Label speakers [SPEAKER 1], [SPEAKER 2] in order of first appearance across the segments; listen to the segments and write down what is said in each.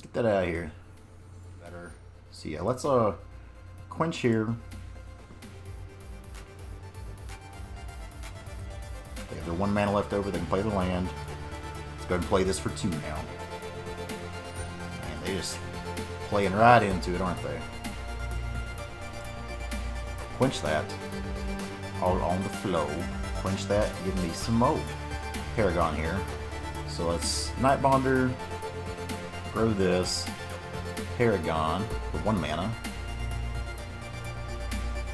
[SPEAKER 1] Get that out of here. Better. So yeah, let's quench here. They have their 1 mana left over, they can play the land. Let's go ahead and play this for 2 now. And they just playing right into it, aren't they? Quench that. All on the flow. Quench that, give me some more Paragon here. So let's Nightbonder, grow this, Paragon for 1 mana.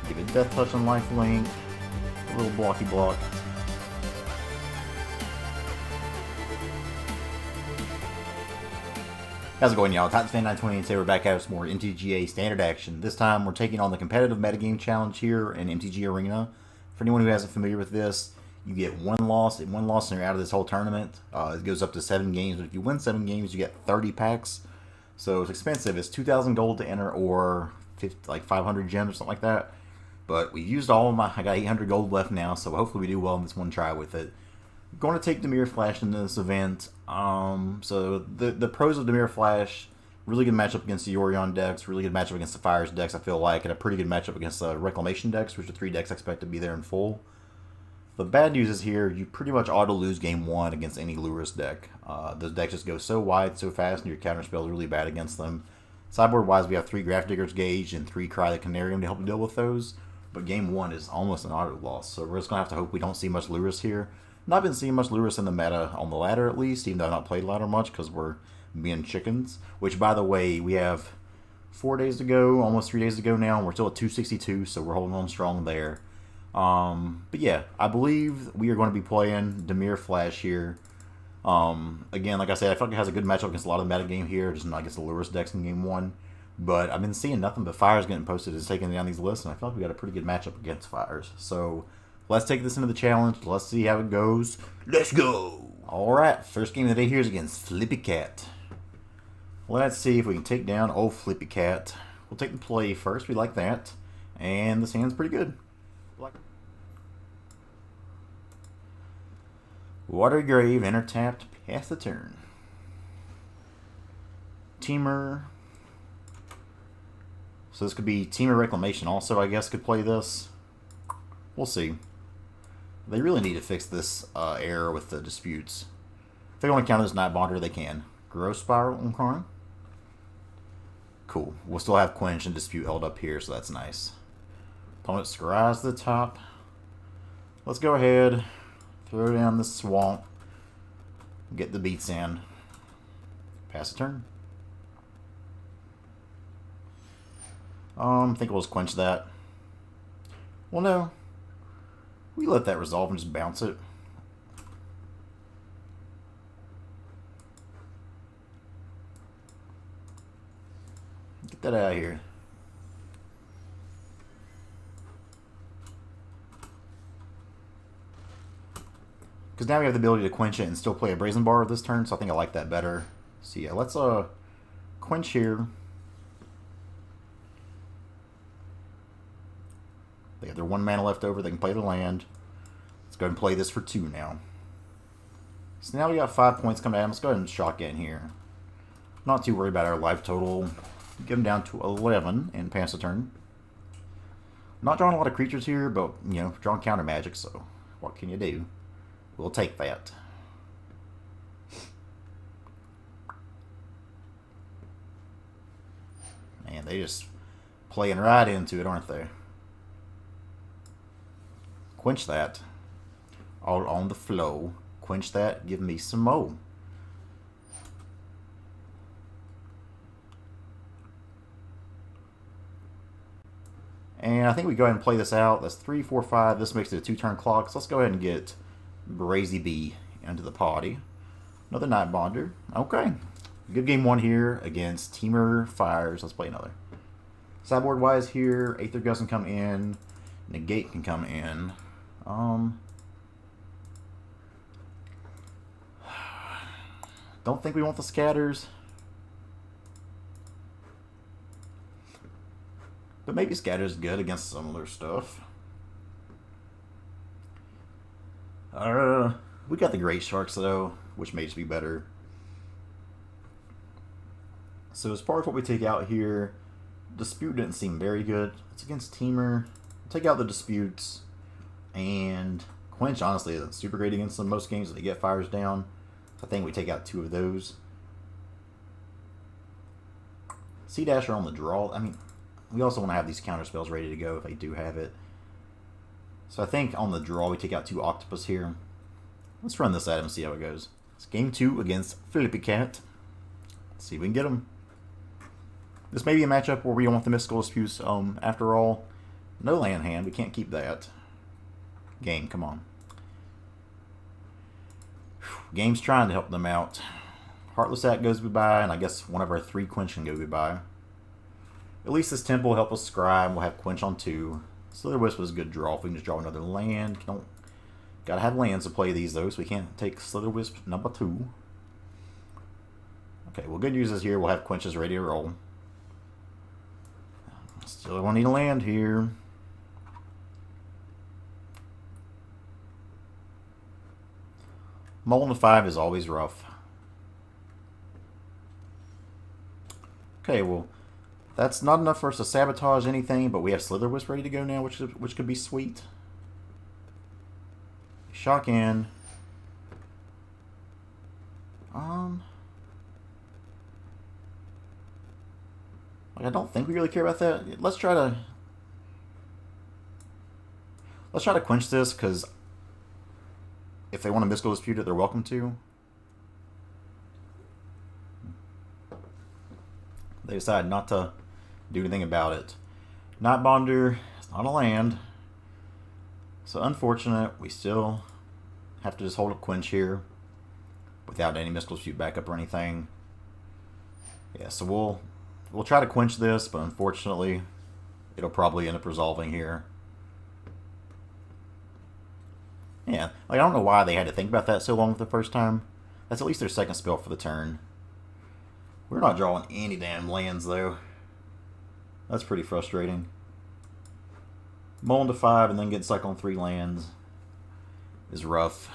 [SPEAKER 1] Give it Death Touch and Lifelink, a little blocky block. How's it going, y'all? TitansFan920 and today we're back at some more MTGA standard action. This time we're taking on the competitive metagame challenge here in MTG Arena. For anyone who isn't familiar with this, you get 1 loss, and 1 loss and you're out of this whole tournament. It goes up to 7 games, but if you win 7 games, you get 30 packs. So it's expensive. It's 2,000 gold to enter or 500 gems or something like that. But we used all of I got 800 gold left now, so hopefully we do well in this one try with it. I'm going to take Dimir Flash in this event. So the pros of Dimir Flash, really good matchup against the Orion decks, really good matchup against the Fires decks, I feel like, and a pretty good matchup against the Reclamation decks, which are 3 decks I expect to be there in full. The bad news is here, you pretty much auto-lose game 1 against any Lurrus deck. Those decks just go so wide, so fast, and your counter spell is really bad against them. Sideboard-wise, we have 3 Grafdiggers gauged and 3 Cry the Carnarium to help deal with those. But game 1 is almost an auto-loss, so we're just going to have to hope we don't see much Lurrus here. Not been seeing much Lurrus in the meta on the ladder, at least, even though I've not played ladder much, because we're being chickens. Which, by the way, we have 4 days to go, almost 3 days to go now, and we're still at 262, so we're holding on strong there. But yeah, I believe we are going to be playing Dimir Flash here. Again, like I said, I feel like it has a good matchup against a lot of the metagame here, just not against the Lurrus decks in game 1. But I've been seeing nothing but Fires getting posted as taking down these lists, and I feel like we got a pretty good matchup against Fires. So let's take this into the challenge. Let's see how it goes. Let's go! Alright, first game of the day here is against Flippy Cat. Let's see if we can take down old Flippy Cat. We'll take the play first. We like that. And this hand's pretty good. Watery Grave, enter tapped, pass the turn. Temur. So this could be Temur Reclamation also, I guess, could play this. We'll see. They really need to fix this error with the disputes. If they want to counter this Nightbonder, they can. Growth Spiral, okay. Cool. We'll still have Quench and Dispute held up here, so that's nice. Opponent scries to the top. Let's go ahead. Throw down the swamp. Get the beats in. Pass the turn. I think we'll just quench that. Well, no. We let that resolve and just bounce it. Get that out of here. Because now we have the ability to quench it and still play a Brazen Borrower this turn, so I think I like that better. So yeah, let's quench here. They have their 1 mana left over, they can play the land. Let's go ahead and play this for 2 now. So now we got 5 points coming at him. Let's go ahead and shotgun here. Not too worried about our life total. Get him down to 11 and pass the turn. Not drawing a lot of creatures here, but, you know, drawing counter magic, so what can you do? We'll take that. Man, they just playing right into it, aren't they? Quench that. All on the flow. Quench that. Give me some more. And I think we go ahead and play this out. That's 3, 4, 5. This makes it a 2-turn clock. So let's go ahead and get Brazy B into the party. Another Nightbonder. Okay. Good game 1 here against Temur Fires. Let's play another. Sideboard wise here, Aether Gust can come in. Negate can come in. Don't think we want the scatters. But maybe scatters is good against similar stuff. We got the Greatsharks though, which may just be better. So as far as what we take out here, Dispute didn't seem very good. It's against Temur. Take out the Disputes. And Quench, honestly, isn't super great against them most games if they get fires down. So I think we take out 2 of those. Sea-Dasher on the draw. I mean, we also want to have these counter spells ready to go if they do have it. So I think on the draw we take out 2 Octopus here. Let's run this at him and see how it goes. It's game 2 against Flippy Cat. Let's see if we can get him. This may be a matchup where we don't want the Mystical Disputes after all. No land hand. We can't keep that. Game, come on. Game's trying to help them out. Heartless Act goes goodbye, and I guess one of our 3 Quench can go goodbye. At least this Temple will help us scry, and we'll have Quench on 2. Slitherwisp was a good draw if we can just draw another land. Gotta have lands to play these though, so we can't take Slitherwisp number 2. Okay, well, good news is here we'll have Quenches ready to roll. Still don't need a land here. Mulling to 5 is always rough. Okay, well, that's not enough for us to sabotage anything, but we have Slitherwisp ready to go now, which could be sweet. Shock in. Like, I don't think we really care about that. Let's try to quench this, because if they want to Mystical Dispute it, they're welcome to. They decide not to do anything about it. Nightbonder is not a land. So unfortunate, we still have to just hold a Quench here without any Mystical Dispute backup or anything. Yeah, so we'll try to quench this, but unfortunately it'll probably end up resolving here. Yeah, like, I don't know why they had to think about that so long the first time. That's at least their second spell for the turn. We're not drawing any damn lands, though. That's pretty frustrating. Mulling to 5 and then getting stuck on 3 lands is rough.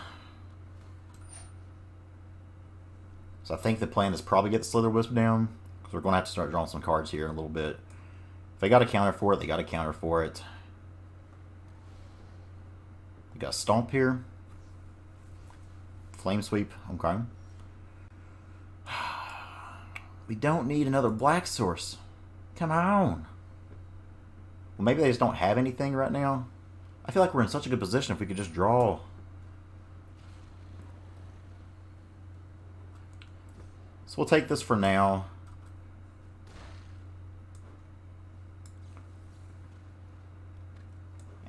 [SPEAKER 1] So I think the plan is probably get the Slitherwisp down, because we're going to have to start drawing some cards here in a little bit. If they got a counter for it, they got a counter for it. We got Stomp here. Flame Sweep, okay. We don't need another black source. Come on. Well, maybe they just don't have anything right now. I feel like we're in such a good position if we could just draw. So we'll take this for now.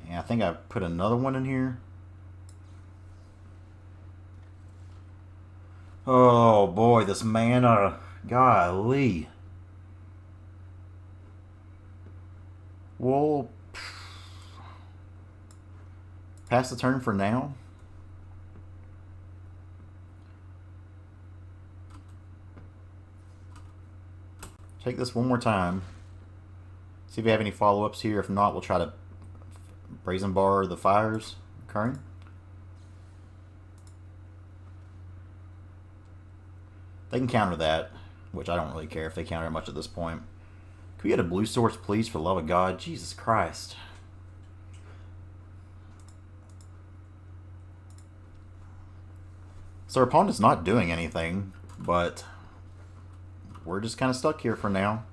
[SPEAKER 1] And I think I put another one in here. Oh boy, this mana. Golly. We'll pass the turn for now. Take this one more time. See if we have any follow-ups here. If not, we'll try to Brazen Borrower the fires occurring. They can counter that, which I don't really care if they counter much at this point. Can we get a blue source, please, for the love of God? Jesus Christ. So our opponent's not doing anything, but we're just kind of stuck here for now.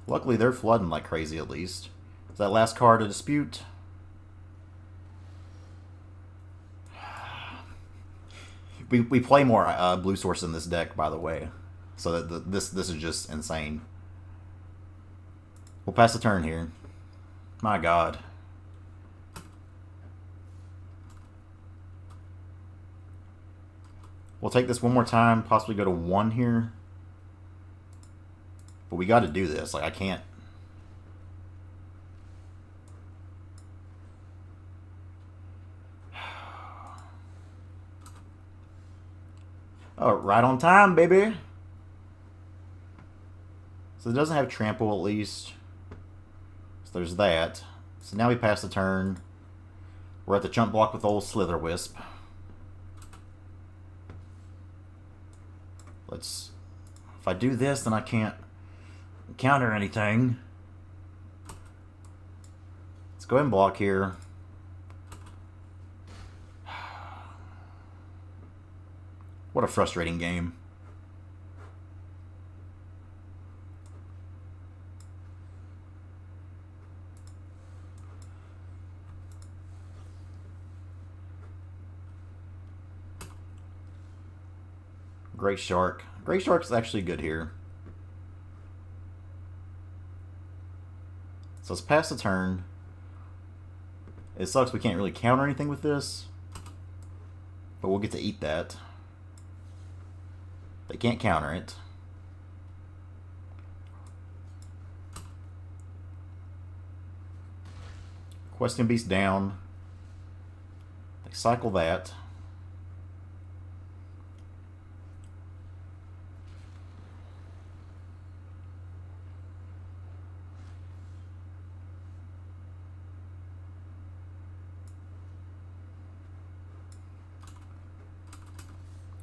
[SPEAKER 1] Luckily, they're flooding like crazy, at least. Is that last card a dispute? We play more blue source in this deck, by the way. So that this is just insane. We'll pass the turn here. My God. We'll take this one more time, possibly go to 1 here. But we got to do this. Like, I can't. Oh, right on time, baby. So it doesn't have trample, at least. So there's that. So now we pass the turn. We're at the chump block with old Slitherwisp. Let's... If I do this, then I can't counter anything. Let's go ahead and block here. What a frustrating game. Greatshark. Greatshark is actually good here. So let's pass the turn. It sucks we can't really counter anything with this, but we'll get to eat that. They can't counter it. Questing Beast down. They cycle that.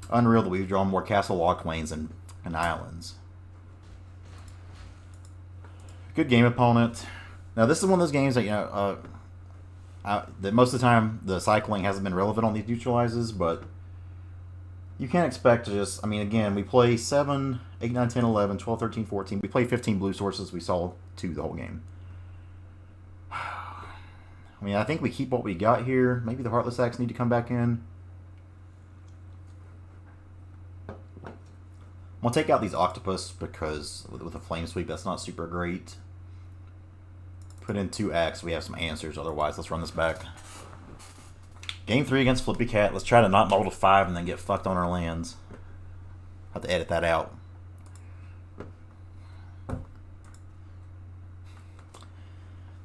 [SPEAKER 1] Unreal that we've drawn more Castle Locthwains and islands. Good game opponent. Now this is one of those games that, you know, that most of the time the cycling hasn't been relevant on these neutralizes, but you can't expect to just, I mean, again, we play 7, 8, 9, 10, 11, 12, 13, 14. We play 15 blue sources. We saw 2 the whole game. I mean, I think we keep what we got here. Maybe the Heartless Acts need to come back in. I'm going to take out these Octopus because with a Flame Sweep, that's not super great. Put in 2 Acts, we have some answers. Otherwise, let's run this back. Game 3 against Flippy Cat. Let's try to not model to 5 and then get fucked on our lands. Have to edit that out.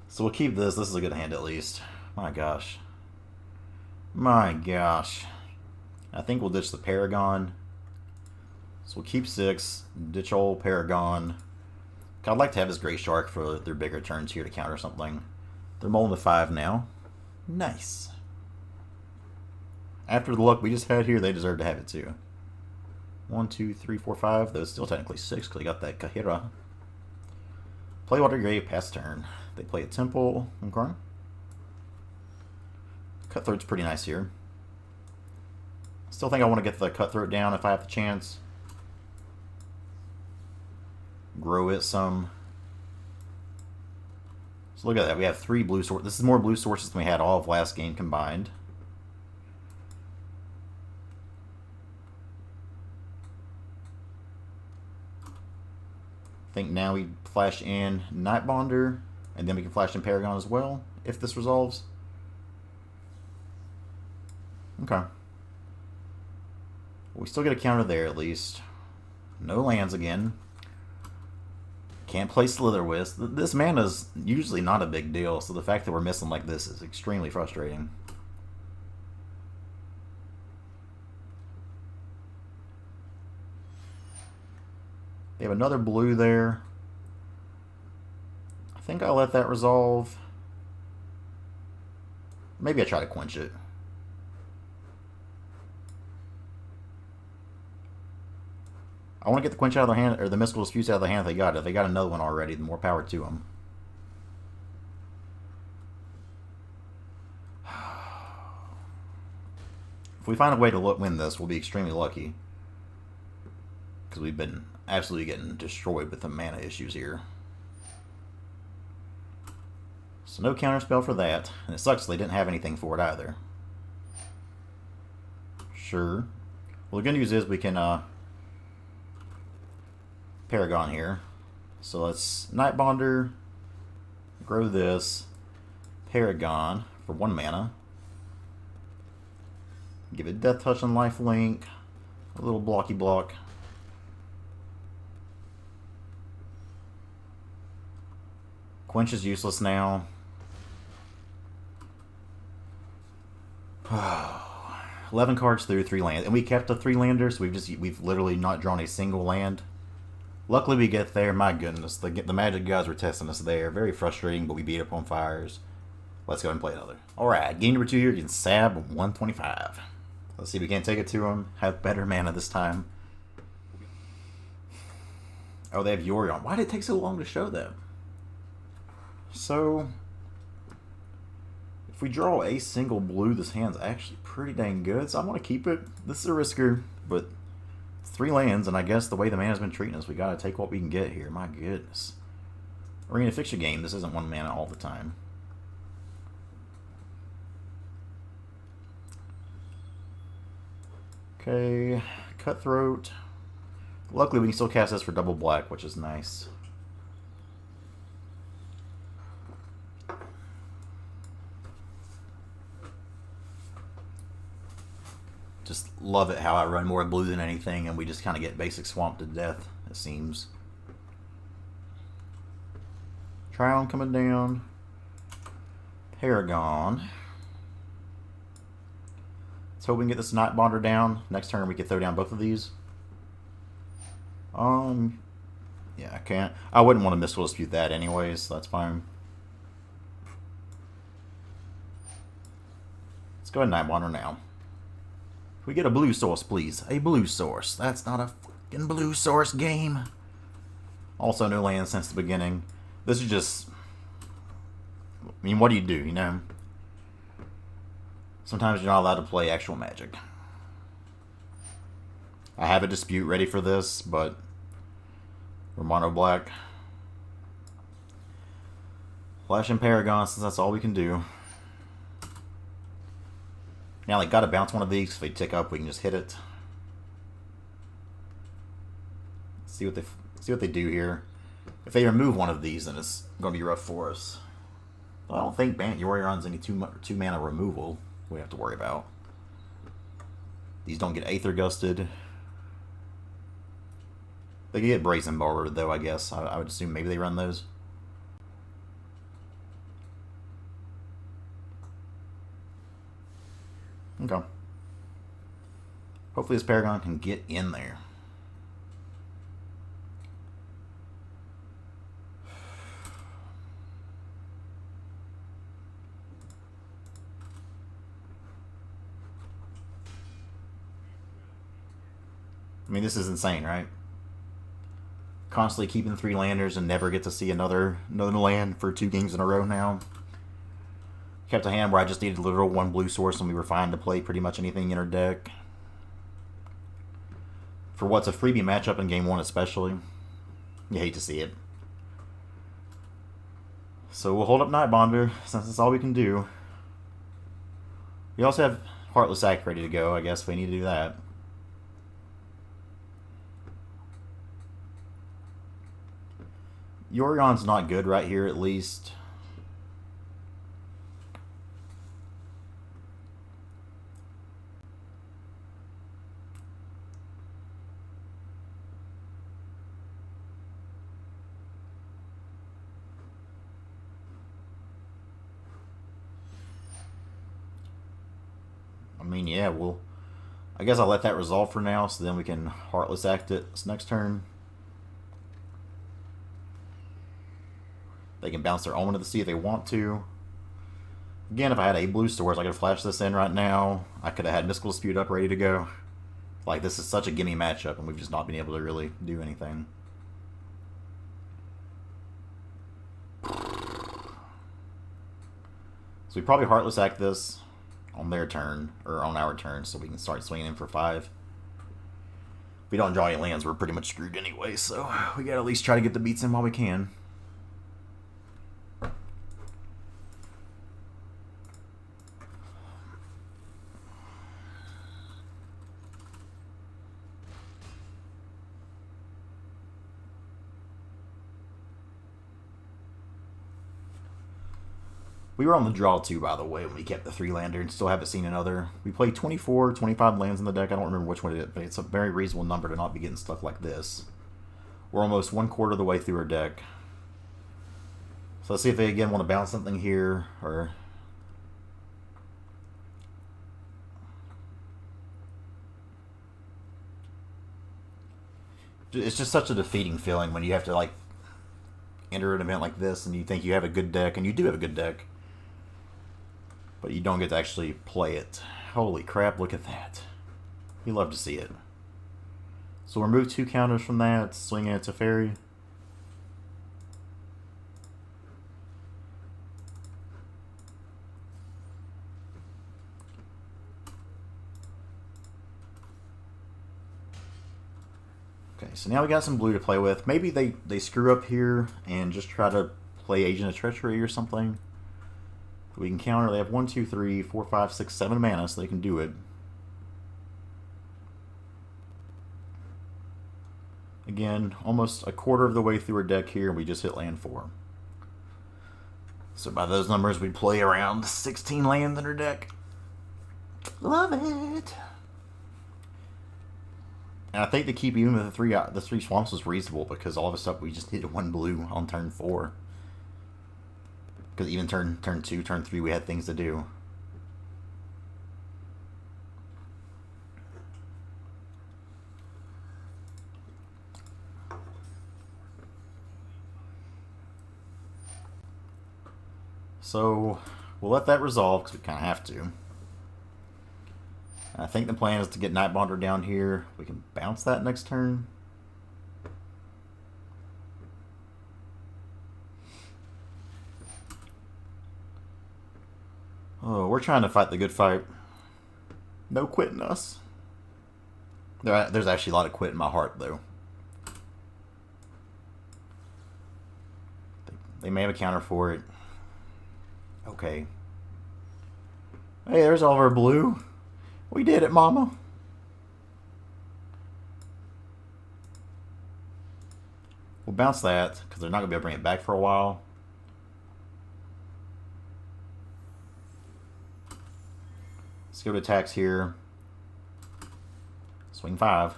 [SPEAKER 1] So we'll keep this. This is a good hand at least. My gosh. My gosh. I think we'll ditch the Paragon. So we'll keep 6, ditch old Paragon. I'd like to have this Greatshark for their bigger turns here to counter something. They're mulling to 5 now. Nice. After the luck we just had here, they deserve to have it too. 1, 2, 3, 4, 5. That was still technically 6 because they got that Kahira. Play Watery Grave, pass turn. They play a Temple. Okay. Cutthroat's pretty nice here. Still think I want to get the Cutthroat down if I have the chance. Grow it some. So look at that. We have 3 blue sources. This is more blue sources than we had all of last game combined. I think now we flash in Nightbonder, and then we can flash in Paragon as well, if this resolves. Okay. We still get a counter there at least. No lands again. Can't play Slitherwisp. This mana's usually not a big deal, so the fact that we're missing like this is extremely frustrating. They have another blue there. I think I'll let that resolve. Maybe I try to quench it. I want to get the Quench out of their hand, or the Mystical Disputes out of their hand if they got it. If they got another one already, the more power to them. If we find a way to win this, we'll be extremely lucky. Because we've been absolutely getting destroyed with the mana issues here. So no counterspell for that. And it sucks they didn't have anything for it either. Sure. Well, the good news is we can Paragon here. So let's Nightbonder, grow this, Paragon for 1 mana. Give it Death Touch and Lifelink, a little blocky block. Quench is useless now. 11 cards through 3 lands, and we kept a 3-lander, so we've literally not drawn a single land. Luckily we get there. My goodness, the Magic guys were testing us there. Very frustrating, but we beat up on fires. Let's go ahead and play another. Alright, game number 2 here against Sab 125. Let's see if we can't take it to him. Have better mana this time. Oh, they have Yorion. Why did it take so long to show them? So, if we draw a single blue, this hand's actually pretty dang good. So I want to keep it. This is a risker, but it's 3 lands, and I guess the way the mana's been treating us, we got to take what we can get here. My goodness. Arena Fixture game. This isn't 1 mana all the time. Okay, Cutthroat. Luckily, we can still cast this for double black, which is nice. Just love it how I run more blue than anything, and we just kind of get basic swamped to death, it seems. Trion coming down. Paragon. Let's hope we can get this Nightbonder down. Next turn we can throw down both of these. Yeah, I can't. I wouldn't want to Mystical Dispute that anyways, so that's fine. Let's go ahead and Nightbonder now. Can we get a blue source, please? A blue source. That's not a fucking blue source game. Also, no land since the beginning. This is just... I mean, what do, you know? Sometimes you're not allowed to play actual Magic. I have a Dispute ready for this, but... we're mono black. Flash and Paragon, since that's all we can do. Now, like, gotta bounce one of these. If they tick up, we can just hit it. See what they do here. If they remove one of these, then it's gonna be rough for us. Well, I don't think Yorion's any 2 mana removal we have to worry about. These don't get Aether Gusted. They can get Brazen Borrower, though, I guess. I would assume maybe they run those. Okay. Hopefully this Paragon can get in there. I mean, this is insane, right? Constantly keeping 3 landers and never get to see another land for 2 games in a row now. Kept a hand where I just needed literal 1 blue source and we were fine to play pretty much anything in our deck. For what's a freebie matchup in game 1 especially. You hate to see it. So we'll hold up Nightbonder since that's all we can do. We also have Heartless Act ready to go, I guess, if we need to do that. Yorion's not good right here, at least. I mean, yeah, well, I guess I'll let that resolve for now, so then we can Heartless Act it this next turn. They can bounce their Omen to the Sea if they want to. Again, if I had a blue source, I could flash this in right now. I could have had Mystical Dispute up ready to go. Like, this is such a gimme matchup, and we've just not been able to really do anything. So we probably Heartless Act this on their turn, or on our turn, so we can start swinging in for 5. If we don't draw any lands, we're pretty much screwed anyway, so we gotta at least try to get the beats in while we can. We were on the draw too, by the way, when we kept the 3-lander and still haven't seen another. We played 24, 25 lands in the deck. I don't remember which one it is, but it's a very reasonable number to not be getting stuff like this. We're almost 1/4 of the way through our deck. So let's see if they again want to bounce something here, or... It's just such a defeating feeling when you have to, like, enter an event like this and you think you have a good deck, and you do have a good deck, but you don't get to actually play it. Holy crap, look at that. You love to see it. So we'll remove 2 counters from that, swing it to Teferi. Okay, so now we got some blue to play with. Maybe they screw up here and just try to play Agent of Treachery or something. We can counter. They have 1, 2, 3, 4, 5, 6, 7 mana, so they can do it. Again, almost a quarter of the way through our deck here, and we just hit land 4. So by those numbers, we'd play around 16 lands in our deck. Love it! And I think to keep even with the three swamps was reasonable, because all of a sudden we just hit 1 blue on turn 4. Because even turn 2, turn 3, we had things to do. So we'll let that resolve because we kind of have to. I think the plan is to get Nightbonder down here. We can bounce that next turn. Oh, we're trying to fight the good fight. No quitting us. There's actually a lot of quit in my heart, though. They may have a counter for it. Okay. Hey, there's all of our blue. We did it, mama. We'll bounce that, because they're not going to be able to bring it back for a while. Let's go to attacks here. Swing 5.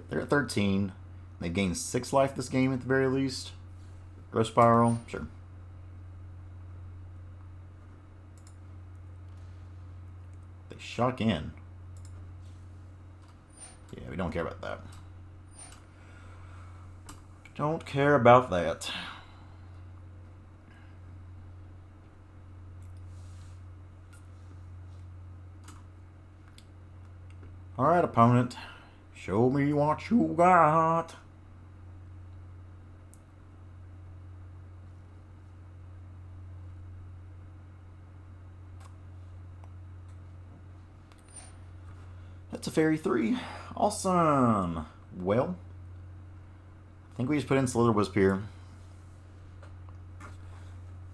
[SPEAKER 1] They're at 13. They gained 6 life this game at the very least. Growth Spiral, sure. They shock in. Yeah, we don't care about that. Don't care about that. Alright, opponent. Show me what you got. That's a Fairy 3. Awesome. Well, I think we just put in Slitherwisp here.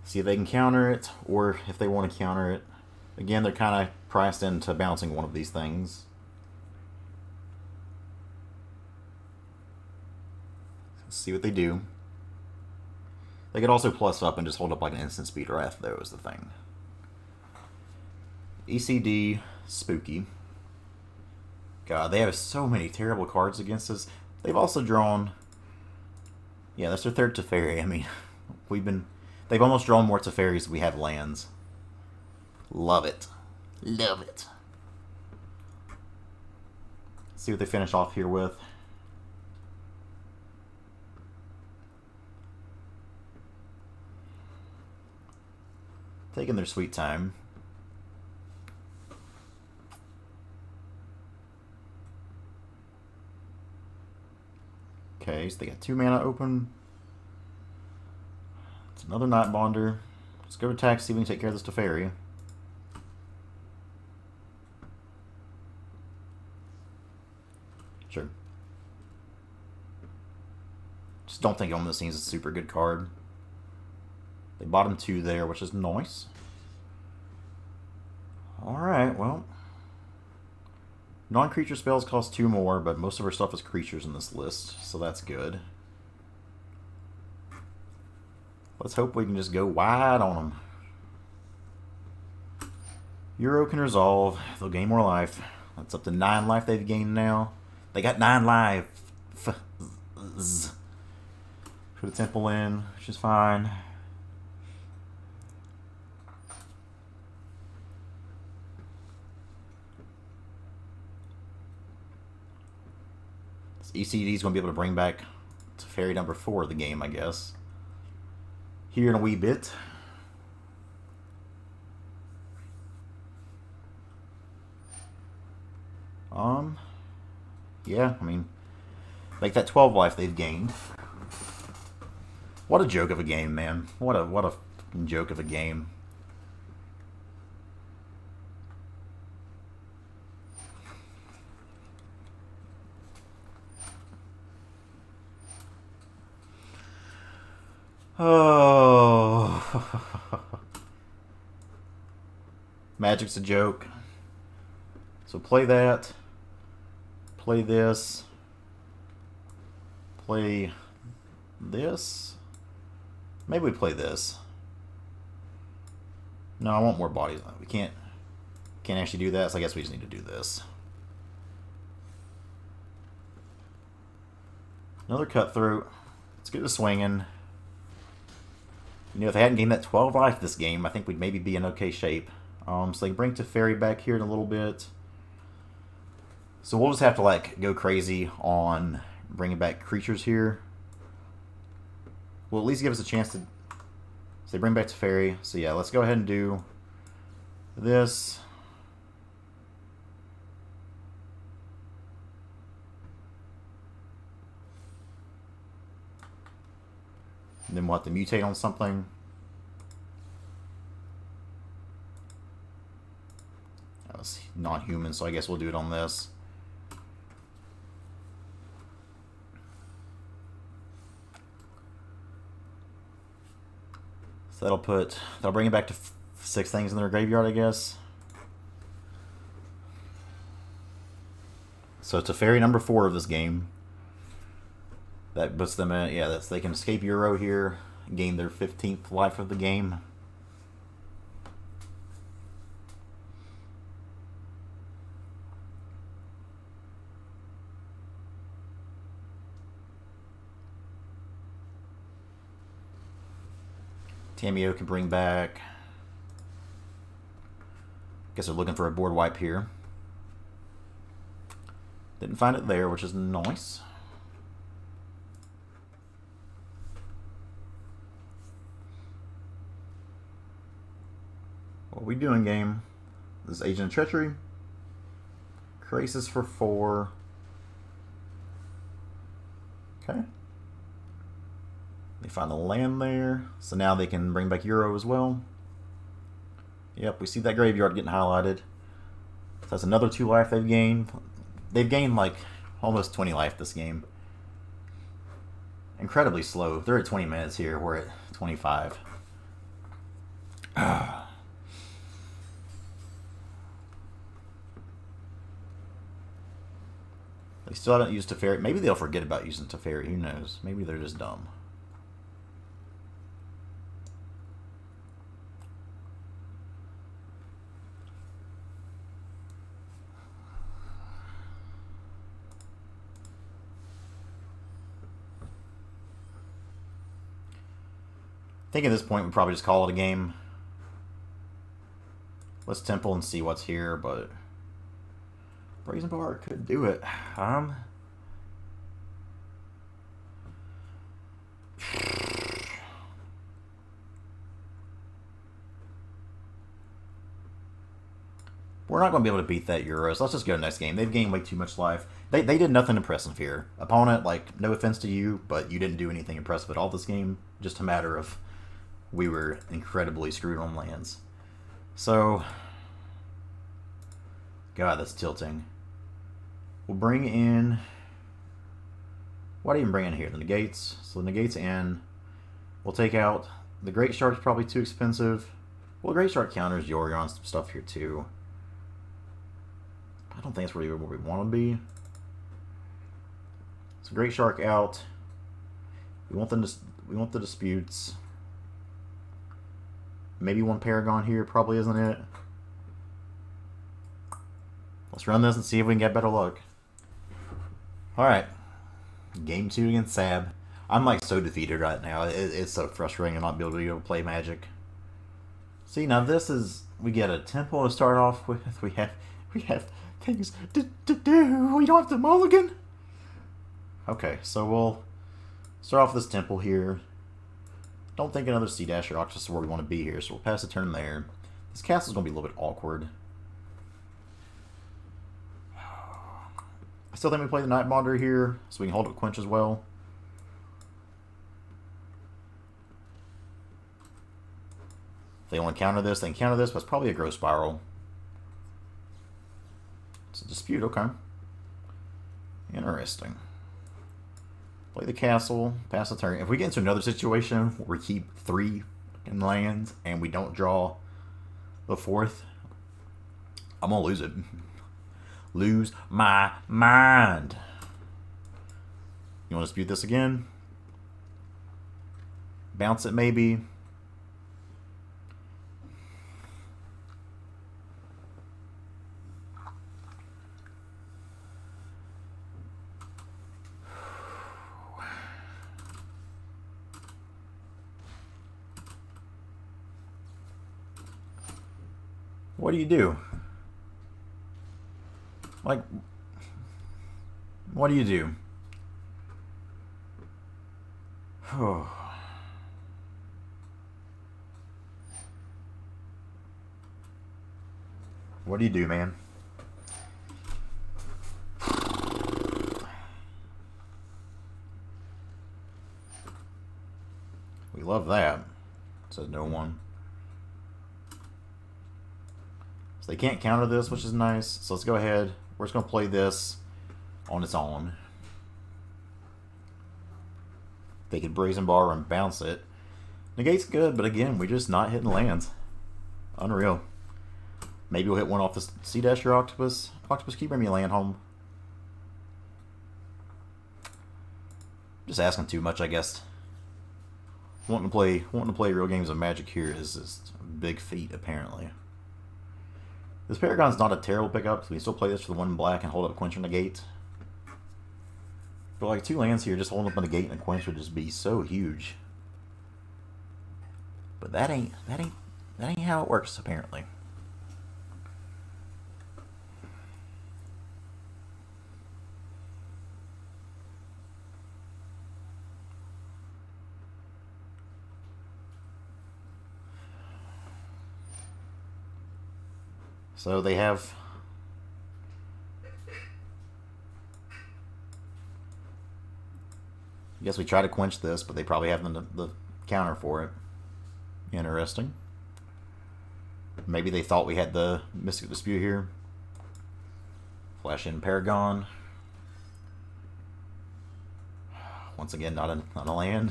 [SPEAKER 1] See if they can counter it, or if they want to counter it. Again, they're kind of priced into bouncing one of these things. Let's see what they do. They could also plus up and just hold up like an instant speed wrath, though, is the thing. ECD, spooky. God, they have so many terrible cards against us. They've also drawn... Yeah, that's their third Teferi. I mean, they've almost drawn more Teferis than we have lands. Love it. Love it. Let's see what they finish off here with. Taking their sweet time. Okay, so they got 2 mana open. It's another Nightbonder. Let's go attack, see if we can take care of this Teferi. Sure. Just don't think Omniscience is a super good card. They bottom 2 there, which is nice. Alright, well. Non-creature spells cost 2 more, but most of our stuff is creatures in this list, so that's good. Let's hope we can just go wide on them. Euro can resolve. They'll gain more life. That's up to 9 life they've gained now. They got 9 life. Put a temple in, which is fine. ECD is going to be able to bring back Teferi number 4 of the game, I guess. Here in a wee bit. Yeah, I mean, make that 12 life they've gained. What a joke of a game, man. What a joke of a game. Oh. Magic's a joke. So play that. Play this. Play this. Maybe we play this. No, I want more bodies. We can't actually do that, so I guess we just need to do this. Another Cutthroat. Let's get it swinging. You know, if they hadn't gained that 12 life this game, I think we'd maybe be in okay shape. So they bring Teferi back here in a little bit. So we'll just have to like go crazy on bringing back creatures here. Will at least give us a chance to. So they bring back Teferi. So yeah, let's go ahead and do this. And then we'll have to mutate on something. That was non-human, so I guess we'll do it on this. So that'll bring it back to 6 things in their graveyard, I guess. So Teferi number 4 of this game. That puts them in, yeah, they can escape Euro here, gain their 15th life of the game. Tamiyo can bring back. Guess they're looking for a board wipe here. Didn't find it there, which is nice. What are we doing, game? This is Agent of Treachery. Crisis for 4. Okay. They find the land there. So now they can bring back Euro as well. Yep, we see that graveyard getting highlighted. So that's another 2 life they've gained. They've gained like almost 20 life this game. Incredibly slow. They're at 20 minutes here. We're at 25. They still haven't used Teferi. Maybe they'll forget about using Teferi. Who knows? Maybe they're just dumb. I think at this point we probably just call it a game. Let's temple and see what's here, but Brazen Borrower could do it. We're not going to be able to beat that Euros. Let's just go to the next game. They've gained way too much life. They did nothing impressive here. Opponent, like, no offense to you, but you didn't do anything impressive at all this game. Just a matter of we were incredibly screwed on lands. So, God, that's tilting. We'll bring in... What do you even bring in here? The Negates. So the Negates in. We'll take out... The Greatshark's probably too expensive. Well, Greatshark counters Yorion stuff here too. I don't think that's really where we want to be. So Greatshark out. We want the disputes. Maybe one Paragon here, probably isn't it? Let's run this and see if we can get better luck. Alright. Game 2 against Sab. I'm like so defeated right now. It's so frustrating to not be able to play Magic. See, now this is... We get a temple to start off with. We have things to do. We don't have to mulligan. Okay, so we'll start off this temple here. Don't think another Sea-Dasher Octopus is where we want to be here, so we'll pass a turn there. This castle's going to be a little bit awkward. still think we play the Nightbonder here, so we can hold up Quench as well. If they want to counter this, they can counter this, but it's probably a Growth Spiral. It's a Dispute, okay. Interesting. Play the castle, pass the turn. If we get into another situation where we keep 3 in lands and we don't draw the 4th, I'm gonna lose it. Lose my mind. You want to dispute this again? Bounce it maybe. What do you do? Like, what do you do? What do you do, man? We love that. Says no one. So they can't counter this, which is nice. So let's go ahead. We're just going to play this on its own. They could Brazen Borrower and bounce it. Negate's good, but again, we're just not hitting lands. Unreal. Maybe we'll hit one off the Sea-Dasher Octopus. Octopus, keep bringing me a land home. Just asking too much, I guess. Wanting to play real games of Magic here is just a big feat, apparently. This Paragon's not a terrible pickup, so we can still play this for the 1 black and hold up Quench and Negate. But like 2 lands here, just holding up a Negate and a Quench would just be so huge. But that ain't how it works, apparently. So they have I guess we try to quench this, but they probably have the counter for it. Interesting. Maybe they thought we had the Mystic Dispute here. Flash in Paragon. Once again, not a land.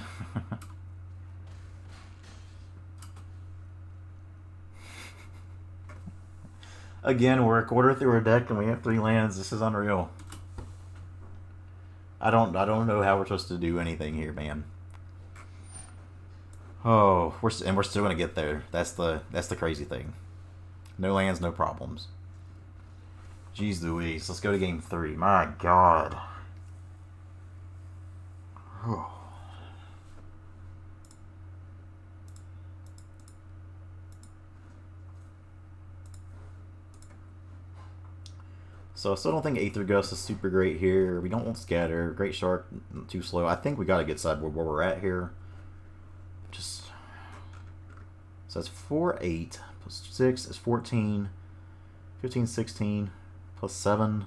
[SPEAKER 1] Again, we're a quarter through our deck and we have 3 lands. This is unreal. I don't know how we're supposed to do anything here, man. Oh, we're still gonna get there. That's the crazy thing. No lands, no problems. Jeez Louise. Let's go to game 3. My God. Oh. So I still don't think Aether Gust is super great here. We don't want Scatter. Greatshark, too slow. I think we got to get Sideboard where we're at here. Just so that's 4, 8 plus 6 is 14, 15, 16 plus 7,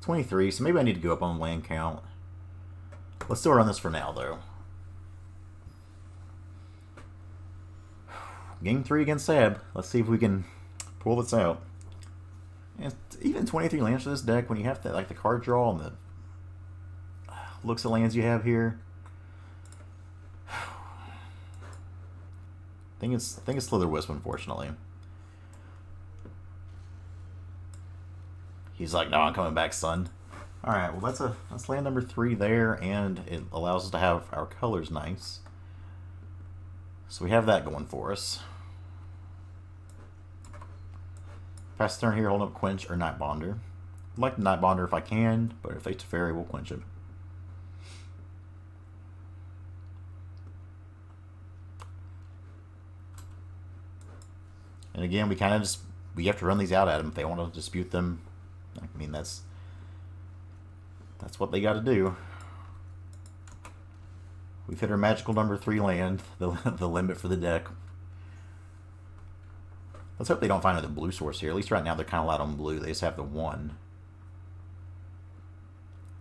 [SPEAKER 1] 23. So maybe I need to go up on land count. Let's still run this for now, though. Game 3 against Sab. Let's see if we can pull this out. And even 23 lands for this deck, when you have like the card draw and the looks of lands you have here. I think it's Slitherwisp, unfortunately. He's like, no, I'm coming back, son. All right, well that's land number 3 there, and it allows us to have our colors nice. So we have that going for us. Pass the turn here, hold up Quench or Nightbonder. I'd like the Nightbonder if I can, but if they Teferi, we'll Quench it. And again, we kind of just have to run these out at them if they want to dispute them. I mean, that's what they got to do. We've hit our magical number 3 land, the limit for the deck. Let's hope they don't find another blue source here. At least right now they're kind of light on blue. They just have the 1.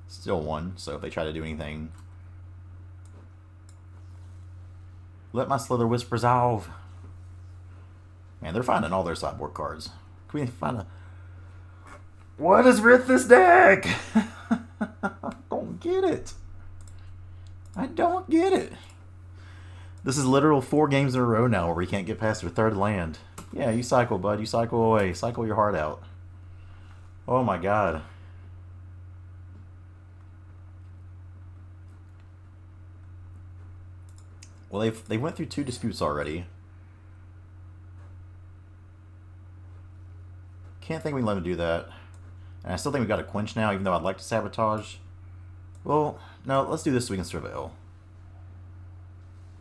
[SPEAKER 1] Still 1, so if they try to do anything... Let my Slitherwisp resolve. Man, they're finding all their sideboard cards. Can we find a... What is with this deck? I don't get it. I don't get it. This is literal 4 games in a row now where we can't get past their 3rd land. Yeah, you cycle, bud. You cycle away. Cycle your heart out. Oh my god. Well, they went through 2 disputes already. Can't think we can let them do that. And I still think we got a Quench now, even though I'd like to Sabotage. Well, no, let's do this so we can surveil.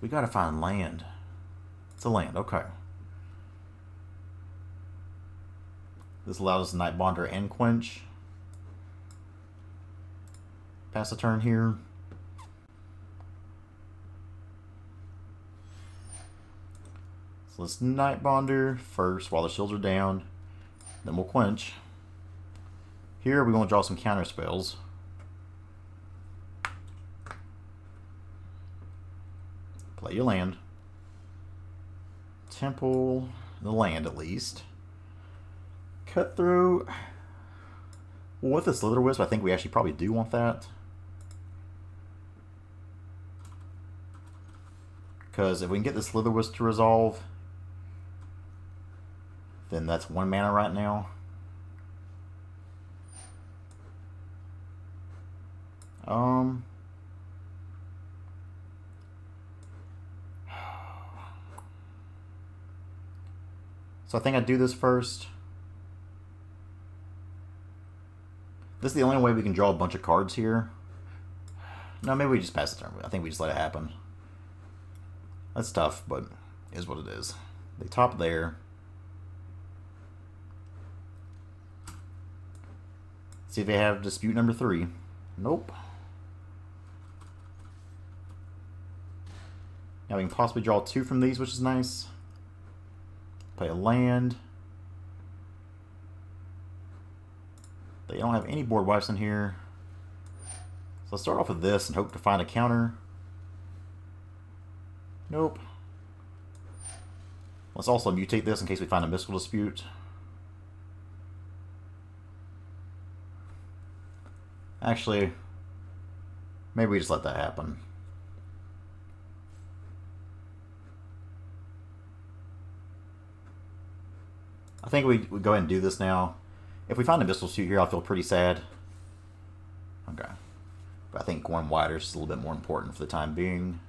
[SPEAKER 1] We gotta find land. It's a land, okay. This allows us Nightbonder and Quench. Pass a turn here. So let's Nightbonder first while the shields are down. Then we'll Quench. Here we're going to draw some counter spells. Play your land. Temple the land at least. Cutthroat. Well, with the Slitherwisp, I think we actually probably do want that. Because if we can get the Slitherwisp to resolve, then that's 1 mana right now. So I think I'd do this first. This is the only way we can draw a bunch of cards here. No, maybe we just pass the turn. I think we just let it happen. That's tough, but it is what it is. They top there. See if they have dispute number 3. Nope. Now we can possibly draw 2 from these, which is nice. Play a land. They don't have any board wipes in here. So let's start off with this and hope to find a counter. Nope. Let's also mutate this in case we find a mystical dispute. Actually, maybe we just let that happen. I think we go ahead and do this now. If we find a mystical dispute here, I'll feel pretty sad. Okay. But I think going wider is a little bit more important for the time being.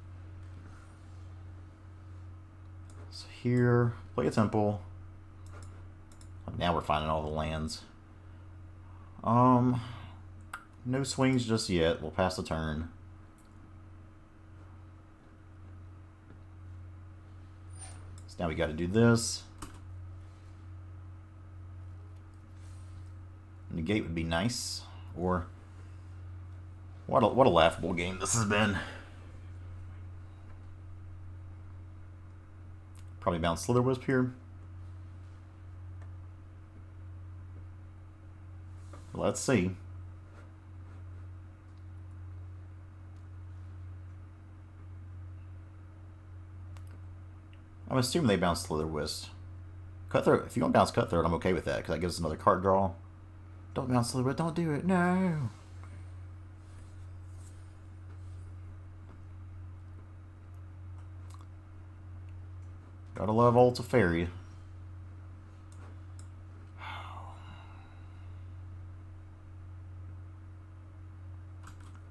[SPEAKER 1] So here, play a temple. Now we're finding all the lands. No swings just yet. We'll pass the turn. So now we got to do this. Negate would be nice. Or what a laughable game this has been. Probably bounce Slitherwisp here. Let's see. I'm assuming they bounce Slitherwisp. Cutthroat, if you don't bounce Cutthroat, I'm okay with that, because that gives us another card draw. Don't bounce Slitherwisp, don't do it, no! Gotta love Ulta Fairy.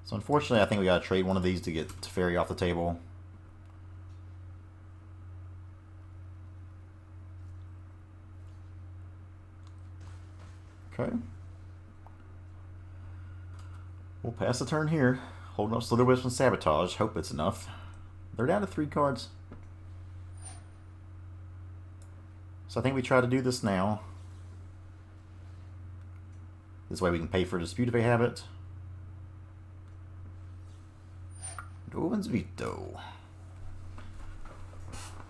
[SPEAKER 1] So unfortunately, I think we gotta trade one of these to get Teferi off the table. Okay. We'll pass the turn here. Holding up Slitherwisp and Sabotage. Hope it's enough. They're down to 3 cards. So I think we try to do this now. This way we can pay for a dispute if they have it. Dwarven's Veto.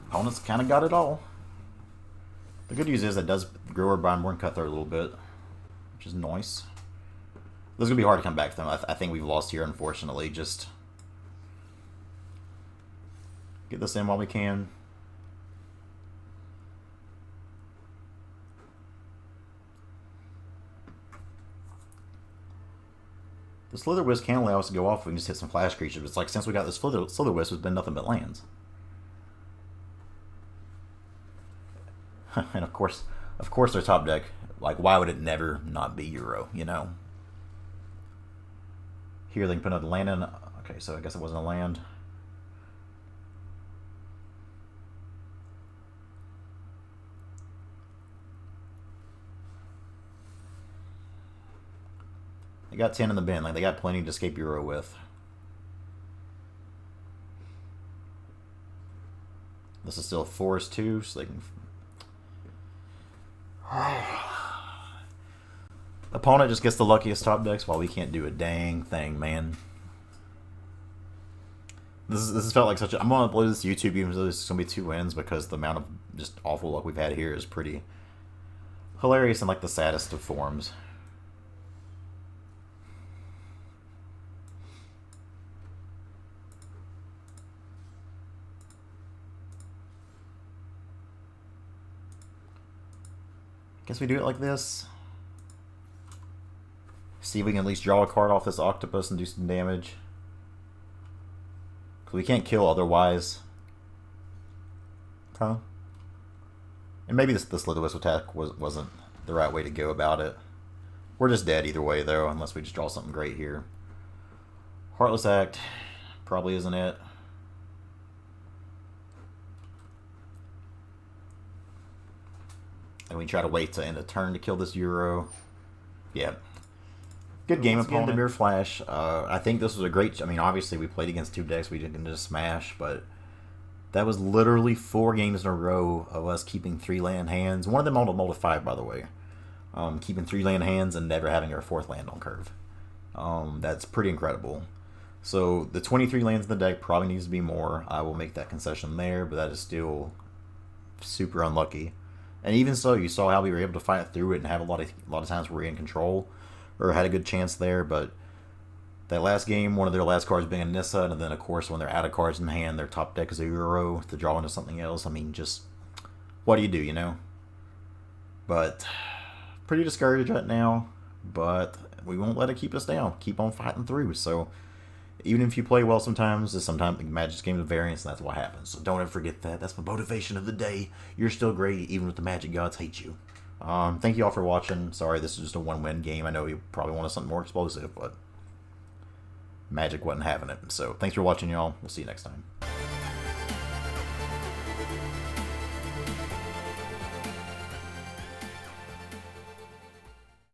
[SPEAKER 1] Opponents kind of got it all. The good news is that does grow our Brineborn Cutthroat a little bit, which is nice. This is going to be hard to come back to them. I think we've lost here, unfortunately. Just get this in while we can. The Slitherwisp can allow us to go off. We can just hit some flash creatures. It's like, since we got this Slitherwisp, it's been nothing but lands. And of course their top deck, like, why would it never not be Euro, you know? Here they can put another land in. Okay, so I guess it wasn't a land. They got 10 in the bin. Like, they got plenty to escape Euro with. This is still a forest too, so they can. Opponent just gets the luckiest top decks while we can't do a dang thing, man. This has felt like such a. I'm gonna upload this to YouTube even though this is gonna be 2 wins because the amount of just awful luck we've had here is pretty hilarious in like the saddest of forms. Guess we do it like this. See if we can at least draw a card off this octopus and do some damage. Because we can't kill otherwise. Huh? And maybe the Slitherwisp attack wasn't the right way to go about it. We're just dead either way, though, unless we just draw something great here. Heartless Act probably isn't it. And we try to wait to end a turn to kill this Euro. Yeah. Good game, opponent. Dimir Flash. I think this was a great. I mean, obviously we played against 2 decks we didn't just smash, but that was literally 4 games in a row of us keeping 3 land hands. One of them molded 5, by the way. Keeping 3 land hands and never having our 4th land on curve. That's pretty incredible. So the 23 lands in the deck probably needs to be more. I will make that concession there, but that is still super unlucky. And even so, you saw how we were able to fight through it and have a lot of times where we were in control or had a good chance there. But that last game, one of their last cards being a Nissa, and then of course when they're out of cards in hand, their top deck is a Euro to draw into something else. I mean, just what do, you know? But pretty discouraged right now. But we won't let it keep us down. Keep on fighting through. So even if you play well sometimes Magic's game of variance, and that's what happens. So don't ever forget that. That's my motivation of the day. You're still great, even if the Magic gods hate you. Thank you all for watching. Sorry, this is just a 1-win game. I know you probably wanted something more explosive, but Magic wasn't having it. So thanks for watching, y'all. We'll see you next time.